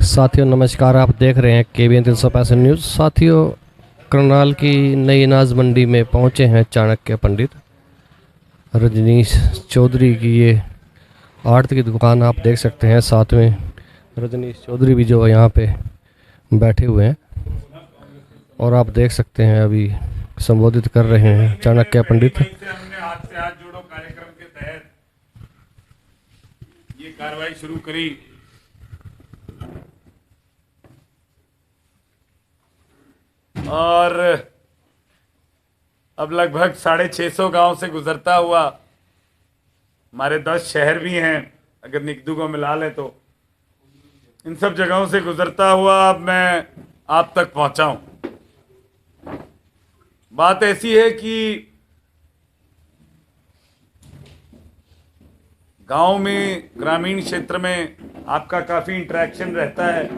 साथियों नमस्कार। आप देख रहे हैं KBN 365 न्यूज़। साथियों, करनाल की नई अनाज मंडी में पहुंचे हैं चाणक्य पंडित रजनीश चौधरी की ये आड़त की दुकान आप देख सकते हैं। साथ में रजनीश चौधरी भी जो यहाँ पे बैठे हुए हैं और आप देख सकते हैं अभी संबोधित कर रहे हैं चाणक्य पंडित। हमने हाथ से हाथ जोड़ो कार्यक्रम के तहत ये कार्रवाई शुरू करी और अब लगभग 650 गांव से गुजरता हुआ हमारे 10 शहर भी हैं, अगर निकदू को मिला लें तो इन सब जगहों से गुजरता हुआ अब मैं आप तक पहुंचा हूं। बात ऐसी है कि गांव में, ग्रामीण क्षेत्र में आपका काफी इंटरेक्शन रहता है।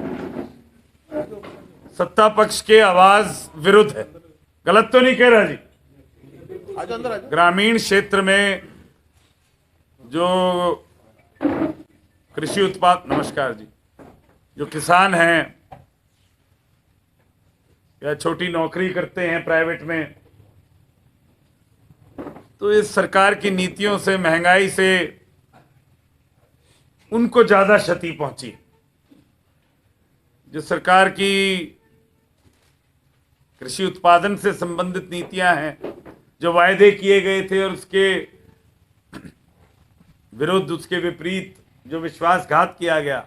सत्ता पक्ष के आवाज विरुद्ध है, गलत तो नहीं कह रहा जी। ग्रामीण क्षेत्र में जो कृषि उत्पाद, नमस्कार जी, जो किसान हैं या छोटी नौकरी करते हैं प्राइवेट में, तो इस सरकार की नीतियों से, महंगाई से उनको ज्यादा क्षति पहुंची। जो सरकार की कृषि उत्पादन से संबंधित नीतियां हैं, जो वायदे किए गए थे और उसके विरुद्ध, उसके विपरीत जो विश्वासघात किया गया,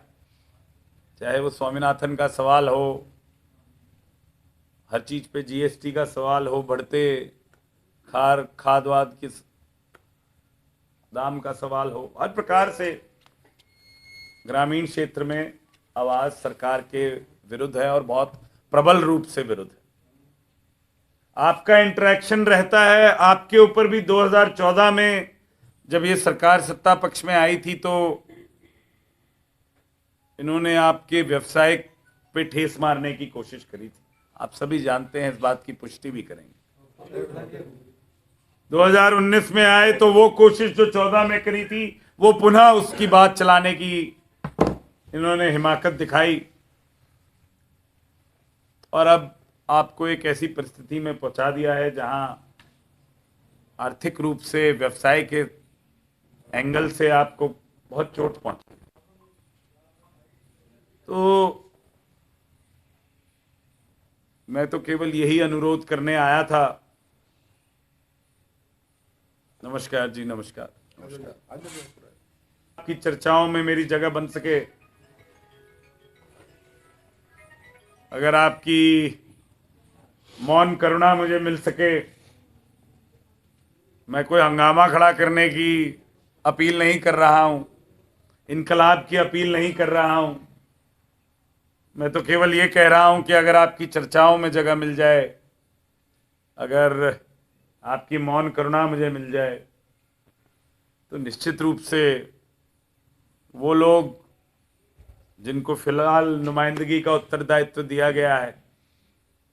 चाहे वो स्वामीनाथन का सवाल हो, हर चीज पे GST का सवाल हो, बढ़ते खाद वाद के दाम का सवाल हो, हर प्रकार से ग्रामीण क्षेत्र में आवाज सरकार के विरुद्ध है और बहुत प्रबल रूप से विरुद्ध है। आपका इंटरेक्शन रहता है। आपके ऊपर भी 2014 में जब ये सरकार सत्ता पक्ष में आई थी तो इन्होंने आपके व्यवसाय पे ठेस मारने की कोशिश करी थी। आप सभी जानते हैं, इस बात की पुष्टि भी करेंगे। 2019 में आए तो वो कोशिश जो 14 में करी थी, वो पुनः उसकी बात चलाने की इन्होंने हिमाकत दिखाई और अब आपको एक ऐसी परिस्थिति में पहुंचा दिया है जहां आर्थिक रूप से, व्यवसाय के एंगल से आपको बहुत चोट पहुंची। तो मैं तो केवल यही अनुरोध करने आया था। नमस्कार जी, नमस्कार, नमस्कार। आपकी चर्चाओं में मेरी जगह बन सके, अगर आपकी मौन करुणा मुझे मिल सके, मैं कोई हंगामा खड़ा करने की अपील नहीं कर रहा हूं, इनकलाब की अपील नहीं कर रहा हूं। मैं तो केवल ये कह रहा हूं कि अगर आपकी चर्चाओं में जगह मिल जाए, अगर आपकी मौन करुणा मुझे मिल जाए, तो निश्चित रूप से वो लोग जिनको फिलहाल नुमाइंदगी का उत्तरदायित्व दिया गया है,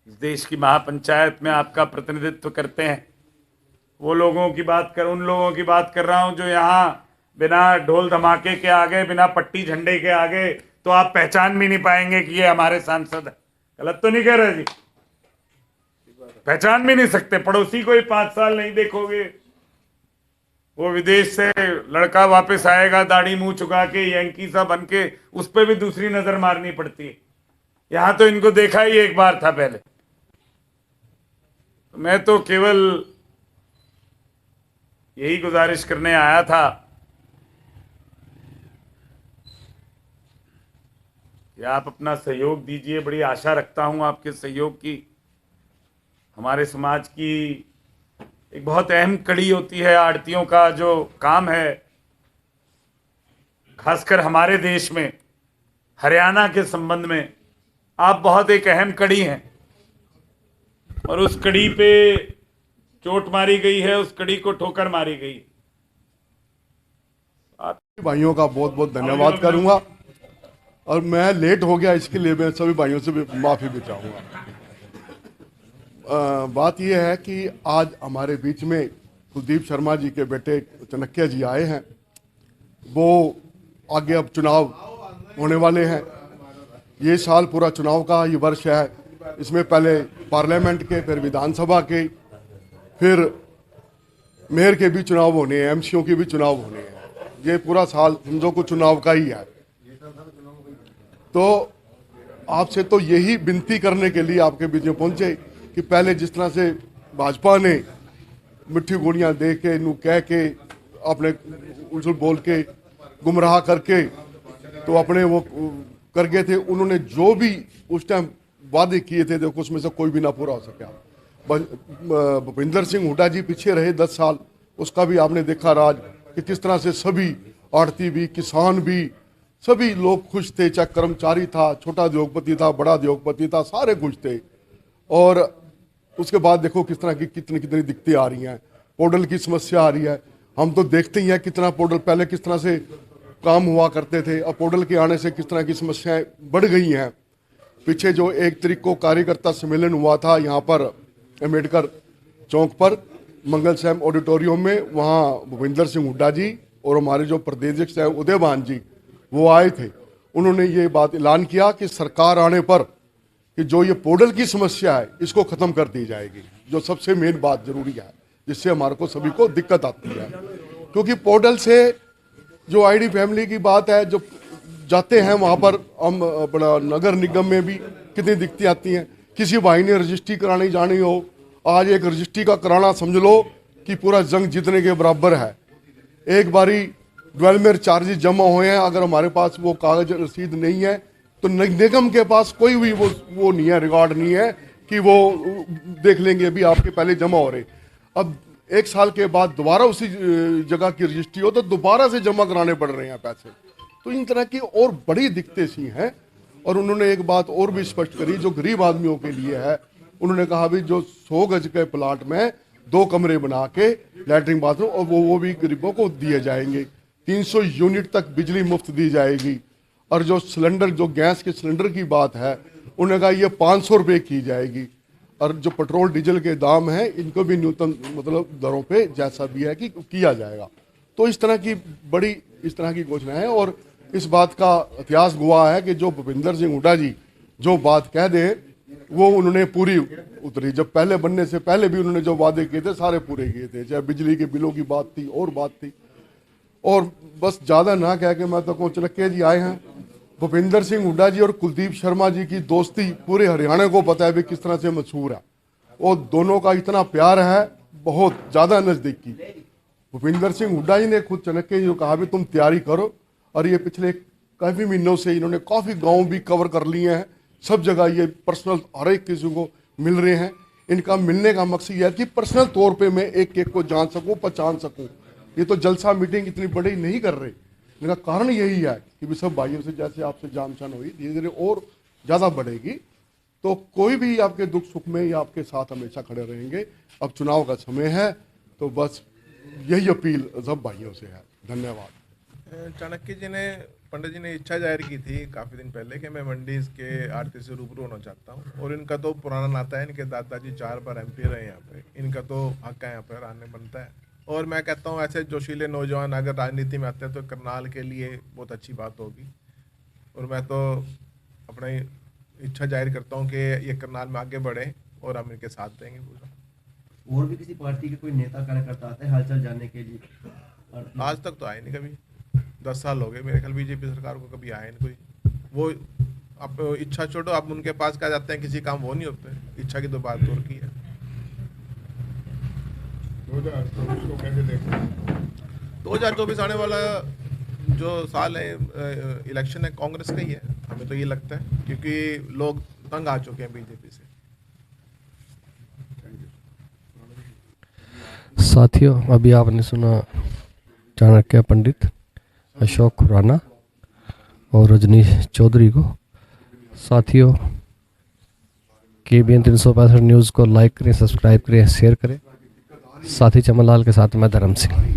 इस देश की महापंचायत में आपका प्रतिनिधित्व करते हैं, वो लोगों की बात कर, उन लोगों की बात कर रहा हूं जो यहाँ बिना ढोल धमाके के आगे, बिना पट्टी झंडे के आगे तो आप पहचान भी नहीं पाएंगे कि ये हमारे सांसद है। गलत तो नहीं कह रहे जी? पहचान भी नहीं सकते। पड़ोसी को ही 5 साल नहीं देखोगे, वो विदेश से लड़का वापस आएगा दाढ़ी मुंह चुका के, यंकी सा बन के, उस पर भी दूसरी नजर मारनी पड़ती है। यहां तो इनको देखा ही एक बार था पहले। तो मैं तो केवल यही गुजारिश करने आया था कि आप अपना सहयोग दीजिए। बड़ी आशा रखता हूं आपके सहयोग की। हमारे समाज की एक बहुत अहम कड़ी होती है आड़तियों का जो काम है, खासकर हमारे देश में, हरियाणा के संबंध में आप बहुत एक अहम कड़ी हैं और उस कड़ी पे चोट मारी गई है, उस कड़ी को ठोकर मारी गई। भाइयों का बहुत बहुत धन्यवाद करूंगा और मैं लेट हो गया, इसके लिए मैं सभी भाइयों से भी माफी भी चाहूंगा। बात यह है कि आज हमारे बीच में कुलदीप शर्मा जी के बेटे चाणक्य जी आए हैं। वो आगे अब चुनाव होने वाले हैं ये साल पूरा चुनाव का ये वर्ष है। इसमें पहले पार्लियामेंट के, फिर विधानसभा के, फिर मेयर के भी चुनाव होने हैं, एमसीओ के भी चुनाव होने हैं। ये पूरा साल समझो को चुनाव का ही है। तो आपसे तो यही विनती करने के लिए आपके बीच में पहुंचे कि पहले जिस तरह से भाजपा ने मिट्टी गोलियां दे के, नू कह के, अपने उलझुल बोल के, गुमराह करके तो अपने वो कर गए थे। उन्होंने जो भी उस टाइम वादे किए थे, देखो उसमें से कोई भी ना पूरा हो सका। भूपिंदर सिंह हुड्डा जी पीछे रहे 10 साल, उसका भी आपने देखा राज कि किस तरह से सभी आड़ती भी, किसान भी, सभी लोग खुश थे। चाहे कर्मचारी था, छोटा उद्योगपति था, बड़ा उद्योगपति था, सारे खुश थे। और उसके बाद देखो किस तरह की कितनी कितनी दिक्कतें आ रही हैं। पोर्टल की समस्या आ रही है। हम तो देखते ही हैं कितना पोर्टल पहले किस तरह से काम हुआ करते थे, अब पोर्टल के आने से किस तरह की समस्याएं बढ़ गई हैं। पीछे जो 1 तारीख को कार्यकर्ता सम्मेलन हुआ था यहाँ पर अम्बेडकर चौक पर मंगल सैम ऑडिटोरियम में, वहाँ भूपिंदर सिंह हुड्डा जी और हमारे जो प्रदेश हैं उदयभान जी वो आए थे। उन्होंने ये बात ऐलान किया कि सरकार आने पर कि जो ये पोर्टल की समस्या है इसको ख़त्म कर दी जाएगी, जो सबसे मेन बात जरूरी है, जिससे हमारे को सभी को दिक्कत आती है। क्योंकि पोर्टल से जो आईडी फैमिली की बात है, जो जाते हैं वहाँ पर, हम अपना नगर निगम में भी कितनी दिक्कतें आती हैं। किसी भाई ने रजिस्ट्री करानी जानी हो, आज एक रजिस्ट्री का कराना समझ लो कि पूरा जंग जीतने के बराबर है। एक बारी डेवलपमेंट चार्जेस जमा हुए हैं, अगर हमारे पास वो कागज रसीद नहीं है तो निगम के पास कोई भी वो नहीं है, रिकॉर्ड नहीं है कि वो देख लेंगे अभी आपके पहले जमा हो रहे। अब 1 साल के बाद दोबारा उसी जगह की रजिस्ट्री हो तो दोबारा से जमा कराने पड़ रहे हैं पैसे। तो इन तरह की और बड़ी दिक्कतें सी हैं। और उन्होंने एक बात और भी स्पष्ट करी जो गरीब आदमियों के लिए है। उन्होंने कहा भी जो 100 गज के प्लाट में 2 कमरे बना के लैट्रिन बाथरूम, और वो भी गरीबों को दिए जाएंगे। 300 यूनिट तक बिजली मुफ्त दी जाएगी। और जो सिलेंडर, जो गैस के सिलेंडर की बात है, उन्होंने कहा ये 500 रुपये की जाएगी। और जो पेट्रोल डीजल के दाम हैं इनको भी न्यूनतम मतलब दरों पे जैसा भी है कि किया जाएगा। तो इस तरह की बड़ी इस तरह की घोषणा है। और इस बात का इतिहास गवाह है कि जो भूपिंदर सिंह हुड्डा जी जो बात कह दें वो उन्होंने पूरी उतरी। जब पहले बनने से पहले भी उन्होंने जो वादे किए थे सारे पूरे किए थे, चाहे बिजली के बिलों की बात थी और बात थी। और बस ज़्यादा ना कह के मैं तो कहूँ, चलक्के जी आए हैं। भूपिंदर सिंह हुड्डा जी और कुलदीप शर्मा जी की दोस्ती पूरे हरियाणा को पता है भी किस तरह से मशहूर है। और दोनों का इतना प्यार है, बहुत ज़्यादा नज़दीकी। भूपिंदर सिंह हुड्डा जी ने खुद चलक्के जी को कहा भी तुम तैयारी करो। और ये पिछले काफ़ी महीनों से इन्होंने काफ़ी गाँव भी कवर कर लिए हैं। सब जगह ये पर्सनल हर एक किसी को मिल रहे हैं। इनका मिलने का मकसद यह है कि पर्सनल तौर पे मैं एक एक को जान सकूं, पहचान सकूं। ये तो जलसा मीटिंग इतनी बड़ी नहीं कर रहे। इनका कारण यही है कि भी सब भाइयों से जैसे आपसे जान पहचान हुई, धीरे धीरे और ज़्यादा बढ़ेगी। तो कोई भी आपके दुख सुख में या आपके साथ हमेशा खड़े रहेंगे। अब चुनाव का समय है तो बस यही अपील सब भाइयों से है। धन्यवाद। चाणक्य जी ने, पंडित जी ने इच्छा जाहिर की थी काफ़ी दिन पहले कि मैं मंडी के आरती से रूबरू होना चाहता हूँ। और इनका तो पुराना नाता है, इनके दादाजी 4 बार MP रहे यहाँ पे, इनका तो हक है यहाँ पर आने बनता है। और मैं कहता हूँ ऐसे जोशीले नौजवान अगर राजनीति में आते हैं तो करनाल के लिए बहुत अच्छी बात होगी। और मैं तो अपनी इच्छा जाहिर करता हूँ कि ये करनाल में आगे बढ़े और हम इनके साथ देंगे पूरा। और भी किसी पार्टी के कोई नेता कार्यकर्ता आते हैं हालचाल जानने के लिए? आज तक तो आए नहीं कभी, 10 साल हो गए मेरे ख्याल बीजेपी सरकार को, कभी आए नहीं कोई। वो आप इच्छा छोड़ो, आप उनके पास क्या जाते हैं, किसी काम वो नहीं होते। इच्छा की तो बात दूर की है। 2024 आने वाला जो साल है इलेक्शन है कांग्रेस का ही है, हमें तो ये लगता है, क्योंकि लोग तंग आ चुके हैं बीजेपी से। साथियों, अभी आपने सुना चाणक्य पंडित अशोक खुराना और रजनीश चौधरी को। साथियों, KBN 365 न्यूज़ को लाइक करें, सब्सक्राइब करें, शेयर करें। साथी चमन लाल के साथ मैं धर्म सिंह।